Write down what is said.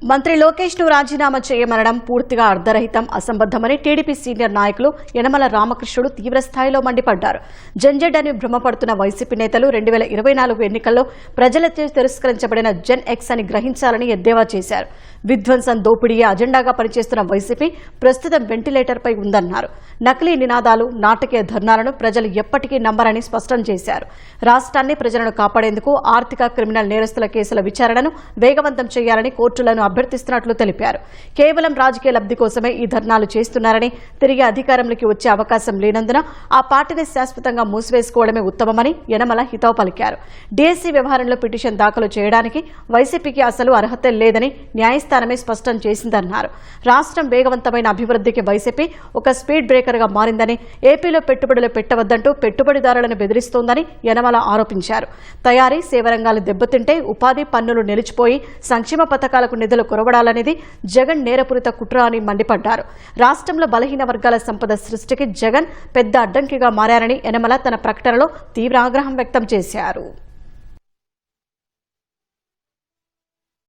మంత్రి లోకేష్ ను రాజీనామా చేయమనడం పూర్తిగా అర్ధరహితం, అసంబద్దమని టీడీపీ సీనియర్ నాయకులు యనమల రామకృష్ణుడు తీవ్రస్థాయిలో మండిపడ్డారు. జంజెడ్ అని భ్రమపడుతున్న వైసీపీ నేతలు 2024 ఎన్నికల్లో ప్రజలచే తిరస్కరించబడిన జెన్ ఎక్స్ అని గ్రహించాలని ఎద్దేవా చేశారు. విధ్వంసం దోపిడీయే అజెండాగా పనిచేస్తున్న వైసీపీ ప్రస్తుతం వెంటిలేటర్పై ఉందన్నారు. నకిలీ నినాదాలు, నాటకీయ ధర్నాలను ప్రజలు ఎప్పటికీ నమ్మరని స్పష్టం చేశారు. రాష్ట్రాన్ని, ప్రజలను కాపాడేందుకు ఆర్థిక, క్రిమినల్ నేరస్తుల కేసుల విచారణను వేగవంతం చేయాలని కోర్టులను అభ్యర్థిస్తున్నట్లు తెలిపారు. కేవలం రాజకీయ లబ్ధి కోసమే ఈ ధర్నాలు చేస్తున్నారని, తిరిగి అధికారంలోకి వచ్చే అవకాశం లేనందున ఆ పార్టీని శాశ్వతంగా మూసివేసుకోవడమే ఉత్తమమని యనమల హితవు పలికారు. డీఎస్సీ వ్యవహారంలో పిటిషన్ దాఖలు చేయడానికి వైసీపీకి అసలు అర్హత లేదని న్యాయస్థానమే స్పష్టం చేసిందన్నారు. రాష్ట్రం వేగవంతమైన అభివృద్ధికి వైసీపీ ఒక స్పీడ్ బ్రేకర్గా మారిందని, ఏపీలో పెట్టుబడులు పెట్టవద్దంటూ పెట్టుబడిదారులను బెదిరిస్తోందని యనమల ఆరోపించారు. తయారీ, సేవ రంగాలు దెబ్బతింటే ఉపాధి పన్నులు నిలిచిపోయి సంక్షేమ పథకాలకు నిధులు కొరవడాలనేది జగన్ నేరపూరిత కుట్ర అని మండిపడ్డారు. రాష్ట్రంలో బలహీన వర్గాల సంపద సృష్టికి జగన్ పెద్ద అడ్డంకిగా మారారని యనమల తన ప్రకటనలో తీవ్ర ఆగ్రహం వ్యక్తం చేశారు.